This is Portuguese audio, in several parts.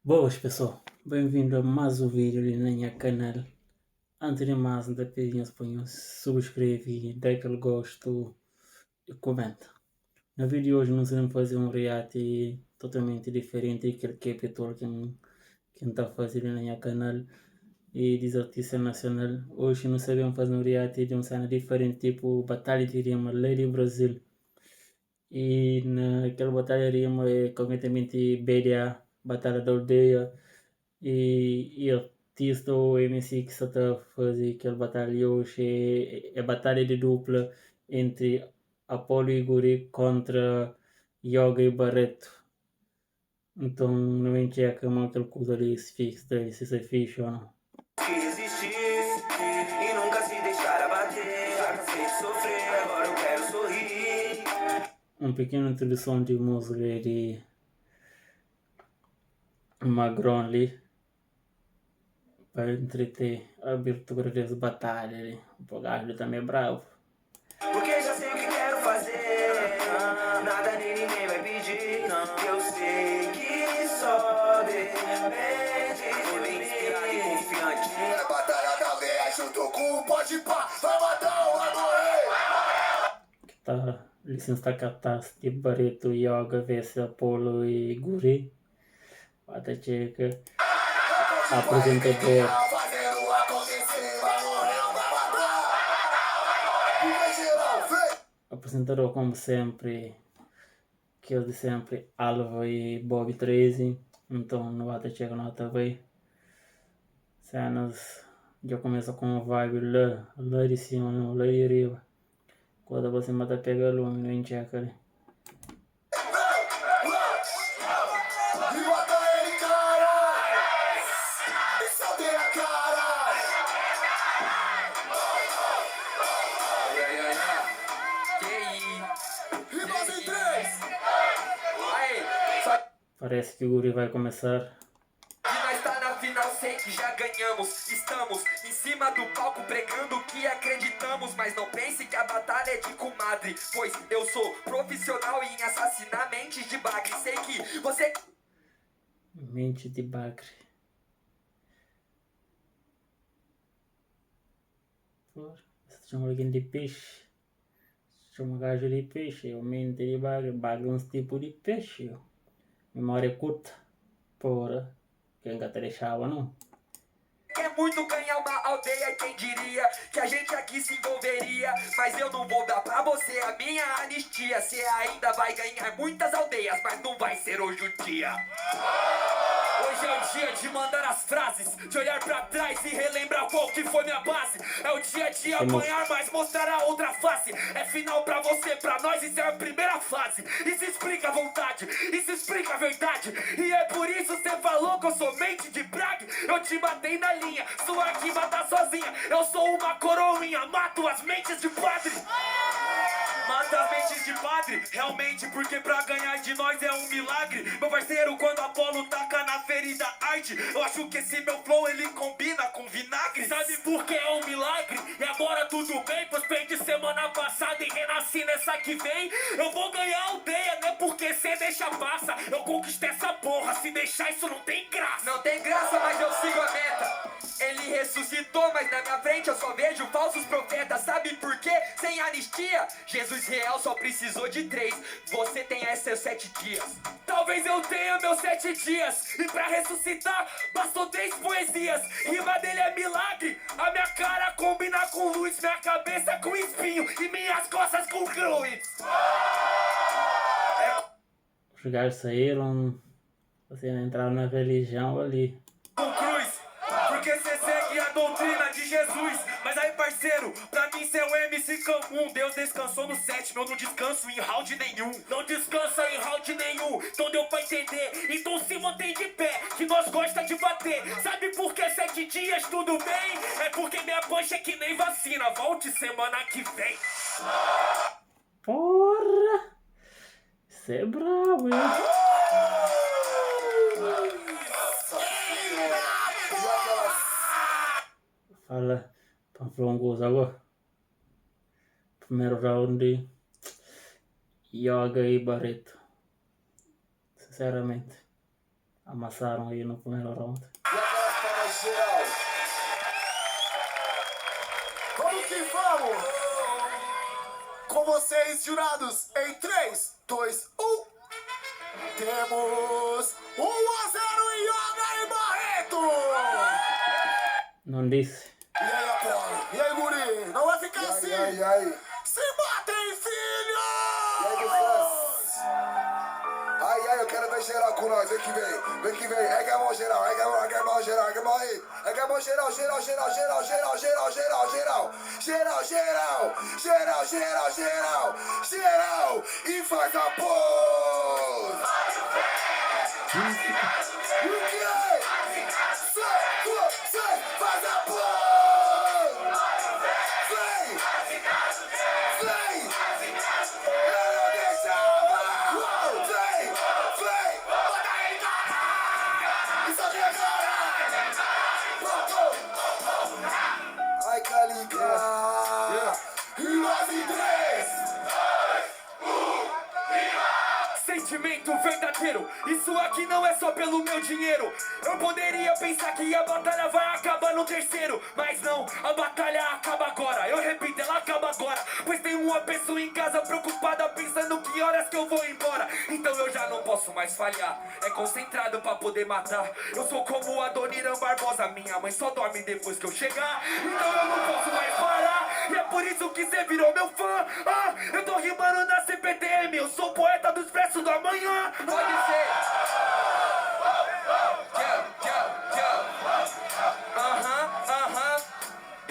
Boas pessoal, bem-vindo a mais um vídeo ali na minha canal. Antes de mais, não te pedinhas, subscreve, dá aquele gosto e comenta. No vídeo de hoje nós vamos fazer um react totalmente diferente daquele que é habitual que está fazendo na minha canal e diz artista nacional. Hoje nós sabemos fazer um react de um cena diferente, tipo Batalha de Rima, Lady Brasil. E naquela batalha de rima é completamente BDA, Batalha da Aldeia. E artista ou MC que só está a fazer aquela batalha hoje é batalha de dupla entre Apollo e Guri contra Yoga e Barreto. Então não vem que é aquela coisa ali se fixe, se isso é fixe ou não. Resistir e nunca se deixar abater. Já cansei de sofrer, agora eu quero sorrir. Uma pequena introdução de música de Magron ali para entreter a abertura das batalhas ali. O gajo também é bravo. Porque já sei o que quero fazer. Nada nem ninguém vai pedir. Eu sei que só depende. Tô bem inspirado e confiante. É batalha da veia junto com o pode pá. Vai matar ou vai morrer? Tá, licença catástrofe de Barreto, Yoga, vs Apollo e Guri. Bata Checa, apresentador. Fazendo acontecer, vai morrer ou vai matar? E vai geral, vem! Apresentador como sempre, que eu de sempre, Alva e Bob 13. Então no Bata Checa não tá bem. Cenas já começa com uma vibe lá de cima, não, lá de riba. Quando você mata pega lume, não enxerga ali. E mata ele, caralho! Isso aldeia, caralho! Rimas em 3! Aí, só Parece que o Guri vai começar. que nós tá na final, sei que já ganhamos. Estamos em cima do palco pregando que acreditamos. Mas não pense que a batalha é de comadre, pois eu sou profissional em assassinar mentes de bagre. Sei que você Mente de bagre. Você chama alguém de peixe. Chama gajo de peixe. Eu mente de bagre. Bagre é um tipo de peixe. Memória curta. Porra. Quem gata deixava não? quer muito ganhar uma aldeia, quem diria que a gente aqui se envolveria. Mas eu não vou dar pra você a minha anistia. Você ainda vai ganhar muitas aldeias, mas não vai ser hoje o dia. Hoje é o dia de mandar as frases, de olhar pra trás e relembrar qual que foi minha base. É o dia de apanhar, mas mostrar a outra face. É final pra você, pra nós isso é a primeira fase. Isso explica a vontade, isso explica a verdade. E é por isso você falou que eu sou mente de Prague. Eu te matei na linha, sua aqui mata sozinha. Eu sou uma coroinha, mato as mentes de padre. Mata as mentes de padre, realmente, porque pra ganhar de nós é um milagre. Meu parceiro, quando Apolo taca na ferida arte, eu acho que esse meu flow ele combina com vinagre. Sabe por que é um milagre? E agora tudo bem, pois perdi semana passada e renasci nessa que vem. Eu vou ganhar aldeia, não é porque cê deixa passa. Eu conquistei essa porra, se deixar isso não tem graça. Não tem graça, mas eu sigo a meta. Ele ressuscitou, mas na minha frente eu só vejo falsos profetas. Sabe por quê? Sem anistia, Jesus real só precisou de 3. Você tem esses 7 dias. Talvez eu tenha meus 7 dias. E pra ressuscitar, bastou 3 poesias. Rima dele é milagre. A minha cara combina com luz, minha cabeça com espinho e minhas costas com cruz. Os gajos saíram. Você entraram na religião ali. Com cruz, porque cê segue a doutrina de Jesus. Mas aí parceiro, pra mim cê é o MC comum. Deus descansou no 7, eu não descanso em round nenhum. Não descansa em round nenhum, então deu pra entender. Então se mantém de pé, que nós gosta de bater. Sabe por que 7 dias tudo bem? É porque minha punch é que nem vacina. Volte semana que vem. Porra! Isso é brabo, hein? Fala, Paflongos agora. Primeiro round, Yoga e Barreto. Sinceramente, amassaram aí no primeiro round. E aquelas palmas geral. Vamos que vamos! Com vocês, jurados, em 3, 2, 1. Temos 1-0 em Yoga e Barreto! Não disse. E aí, Apolo? E aí, guri? Não vai ficar assim? E aí? Se batem, filho! E aí, Lucas? Ai, eu quero ver geral com nós. Vem que vem. Ergue a mão geral, ergue a mão aí. Ergue a mão geral. E faz a pose. O que é? Sai, faz a pose. Vem. Eu não deixava. Vem. Bota ele, caralho. Isso aqui é caralho. Ai, Calica. E nós em 3. Sentimento verdadeiro, isso aqui não é só pelo meu dinheiro. Eu poderia pensar que a batalha vai acabar no terceiro, mas não, a batalha acaba agora. Eu repito, ela acaba agora, pois tem uma pessoa em casa preocupada pensando que horas que eu vou embora. Então eu já não posso mais falhar, é concentrado pra poder matar. Eu sou como a Adoniran Barbosa, minha mãe só dorme depois que eu chegar. Então eu não posso mais parar, e é por isso que cê virou meu fã. Eu tô rimando na CPTM, eu sou poeta do Expresso do Amanhã. Pode ser.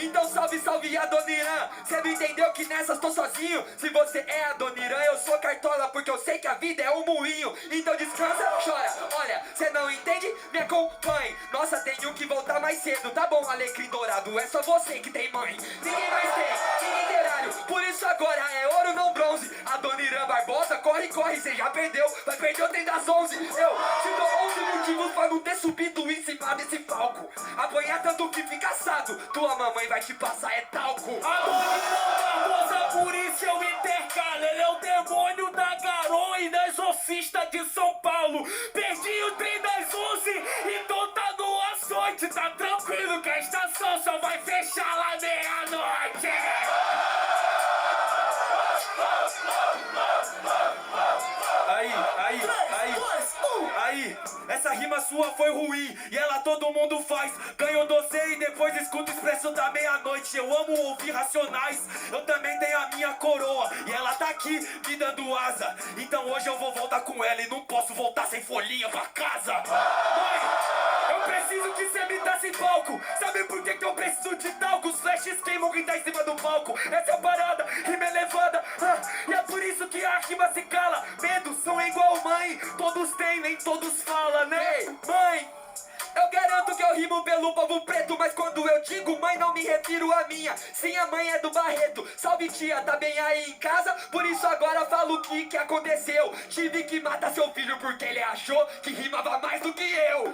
Então salve Adoniran. Cê não entendeu que nessas tô sozinho? Se você é Adoniran, eu sou cartola, porque eu sei que a vida é um moinho. Então descansa, chora. Olha, cê não entende? Me acompanhe. Nossa, tenho que voltar mais cedo. Tá bom, alecrim dourado, é só você que tem mãe. Ninguém mais tem, ninguém terá. Por isso agora é ouro, não bronze. Adoniran Barbosa, corre, cê já perdeu. Vai perder o trem das 11. Eu te dou 11 motivos pra não ter subido em cima desse palco. Apanhar tanto que fica assado, tua mamãe vai te passar é talco. Adoniran Barbosa, por isso eu intercalo. Ele é o demônio da garoa e da exorcista de São Paulo. Perdi o trem das 11, então tá no açoite. Tá tranquilo que a estação só vai fechar lá meia-noite. Aí, essa rima sua foi ruim e ela todo mundo faz. Ganhou doce e depois escuta o Expresso da meia-noite. Eu amo ouvir Racionais, eu também tenho a minha coroa e ela tá aqui me dando asa. Então hoje eu vou voltar com ela e não posso voltar sem folhinha pra casa. Mãe, eu preciso que você me dá esse palco. Sabe por que eu preciso de talco? Os flashes queimam quem tá em cima do palco. Essa é a parada, rima elevada. E é por isso que a rima se cala. Medos são igual mãe, todos têm, nem todos falam, né? Mãe, eu garanto que eu rimo pelo povo preto, mas quando eu digo mãe não me refiro a minha. Sim, a mãe é do Barreto. Salve tia, tá bem aí em casa? Por isso agora falo o que aconteceu. Tive que matar seu filho porque ele achou que rimava mais do que eu.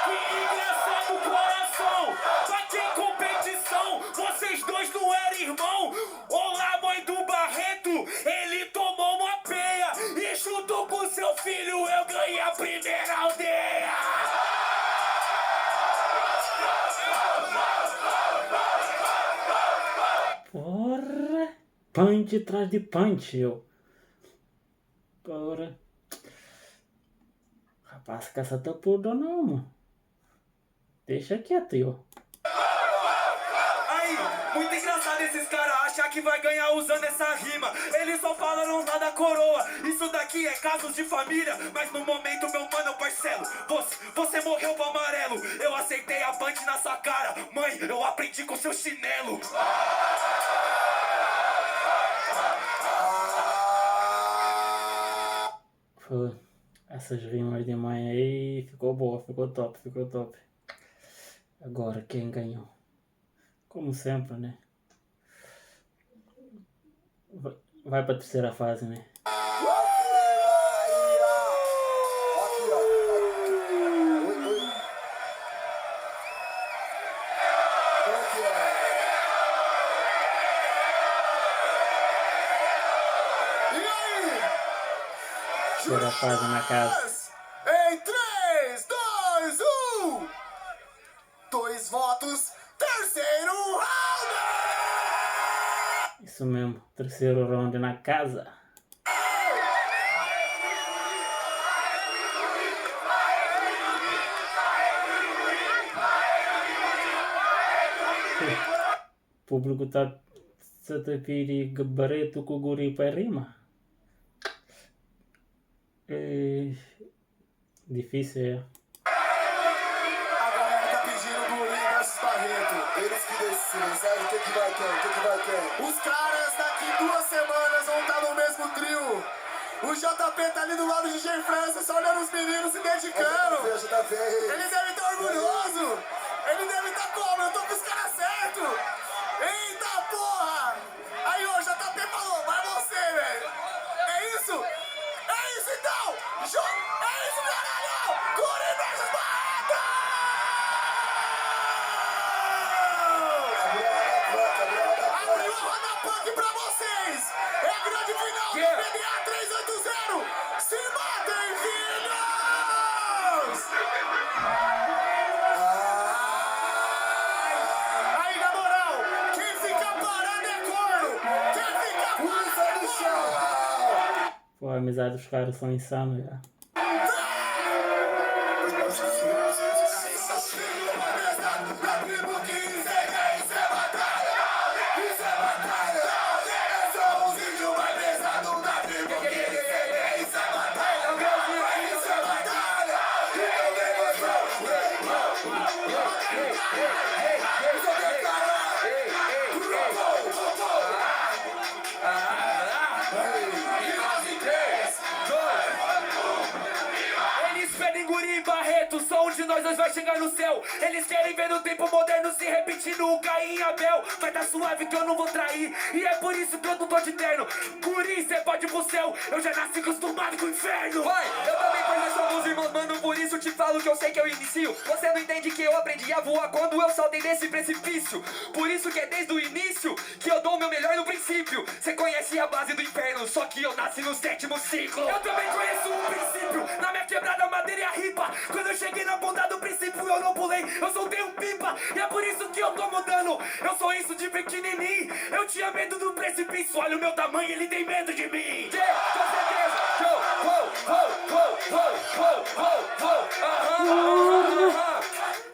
Que engraçado coração, bate em competição. Vocês dois não eram irmão. Olá, mãe do Barreto, ele tomou uma peia e junto com seu filho eu ganhei a primeira aldeia. Porra! Punch atrás de punch, eu. Porra. Rapaz, caça teu pudo não, mano. Deixa quieto, eu. Aí, muito engraçado esses caras achar que vai ganhar usando essa rima. Eles só falaram lá da coroa. Isso daqui é casos de família, mas no momento, meu mano, parcelo, você morreu pro amarelo. Eu aceitei a punch na sua cara. Mãe, eu aprendi com seu chinelo. Pô, essas rimas de mãe aí ficou boa, ficou top. Agora, quem ganhou? Como sempre, né? Vai pra terceira fase, né? Aqui, ó. Oi. Aqui, ó. E aí? Terceira fase na casa. Em 3, 1. 2 votos, terceiro round! Isso mesmo, terceiro round na casa. O público está a pedir gabarito com o guri para rima. É difícil, é. A galera tá pedindo Guri versus Barreto. Eles que decidem, sabe? O que vai quem? O que vai quem? Os caras daqui 2 semanas vão estar no mesmo trio. O JP tá ali do lado de Jay França, só olhando os meninos se dedicando. JP. Ele deve estar orgulhoso. Ele deve estar como? Eu tô com os caras certos. Eita porra! Aí o JP falou, vai você, velho. É isso? É isso então! É isso, caralho! Guri versus Barreto! Abriu a roda punk pra vocês! É a grande final do PDA 380! Se matem, filhos! Aí, na moral, quem fica parado é corno! Quem fica parado é corno! Pô, a amizade dos caras são insanos, já. Eles pedem Guri e Barreto, só um de nós dois vai chegar no céu. Eles querem ver no tempo moderno se repetindo o Caim e Abel. Mas tá suave que eu não vou trair, e é por isso que eu não tô de terno. Guri, cê pode ir pro céu, eu já nasci acostumado com o inferno. Vai, eu também conheço alguns irmãos, mano, por isso te falo que eu sei que eu inicio. Você não entende que eu aprendi a voar quando eu saltei desse precipício. Por isso que é desde o início que eu dou o meu melhor no princípio. Você conhece a base do inferno, só que eu nasci no 7º ciclo. Eu também conheço um princípio, na minha quebrada a madeira e a ripa. Quando eu cheguei na ponta do princípio eu não pulei, eu soltei um pipa. E é por isso que eu tô mudando, eu sou isso de pequenininho. Eu tinha medo do precipício, olha o meu tamanho, ele tem medo de mim. Com certeza.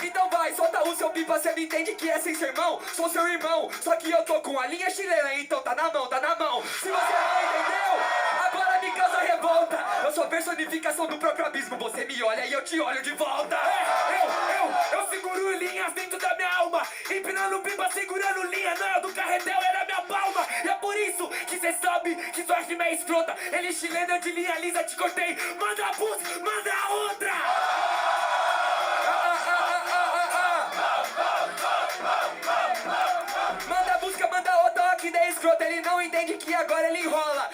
Então vai, solta o seu pipa, cê me entende que é sem sermão. Sou seu irmão, só que eu tô com a linha chilena, então tá na mão, tá na mão. Se você não entendeu, agora me causa revolta. Eu sou a personificação do próprio abismo, você me olha e eu te olho de volta. Eu seguro linhas dentro da minha alma, empinando pipa, segurando linha, não, do carretel era minha palma. E é por isso que cê sabe que sua rima é escrota. Ele chileno, eu de linha lisa te cortei. Manda a música, manda a outra. Manda a busca, manda outra, ó, que ideia escrota. Ele não entende que agora ele enrola.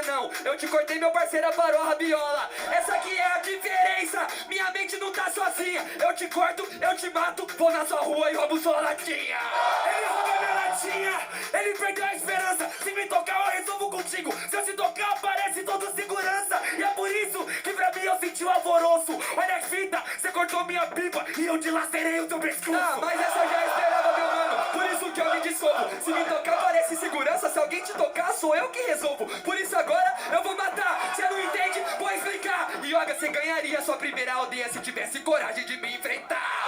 Não, eu te cortei, meu parceiro, parou a rabiola. Essa aqui é a diferença, minha mente não tá sozinha. Eu te corto, eu te mato, vou na sua rua e roubo sua latinha. Ele rouba minha latinha, ele perdeu a esperança. Se me tocar eu resolvo contigo, se eu te tocar aparece todo segurança. E é por isso que pra mim eu senti o alvoroço. Olha a fita, você cortou minha pipa e eu dilacerei o teu pescoço. Ah, mas essa eu já esperava, meu mano, por isso que eu me desculpo. Se me tocar parece segurança, se alguém te tocar sou eu que resolvo. Por isso agora eu vou matar, cê não entende? Vou explicar. Yoga, você ganharia sua primeira aldeia se tivesse coragem de me enfrentar.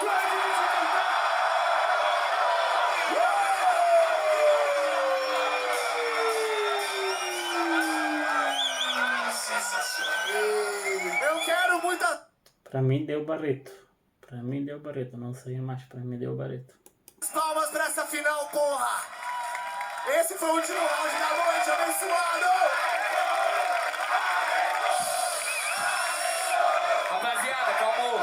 Eu quero muita Pra mim deu Barreto. Pra mim deu Barreto. Não sei mais, pra mim deu Barreto. palmas pra essa final, porra! Esse foi o último round da noite, abençoado! Rapaziada, calmou.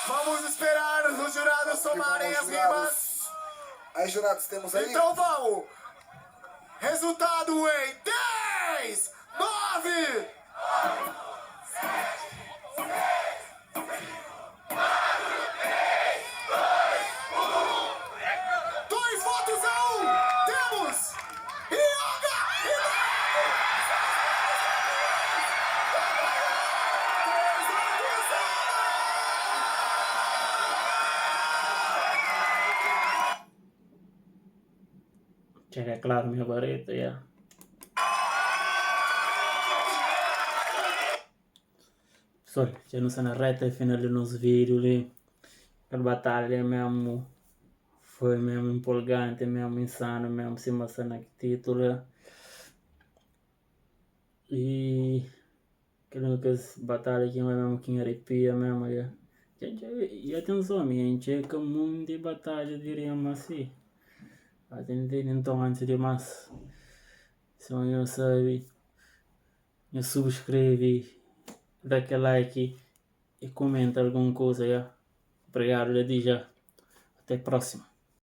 Vamos esperar os jurados somarem as rimas. Aí, jurados, temos aí? Então vamos! Resultado em 10, 9, 2 votos a 1. Temos Yoga e Chega claro minha vareta, yeah. Pessoal, já não está na reta final do nosso vídeo ali. A batalha mesmo foi mesmo empolgante, mesmo insano, mesmo se mostrando aqui título. E creio que essa batalha aqui é mesmo que arrepia mesmo. E atenção, minha gente, é que mundo de batalha, diríamos assim. Atendendo então antes de mais. Se não sabe, me subscreve, dá aquele like e comenta alguma coisa. Já. Obrigado, desde já. Até a próxima.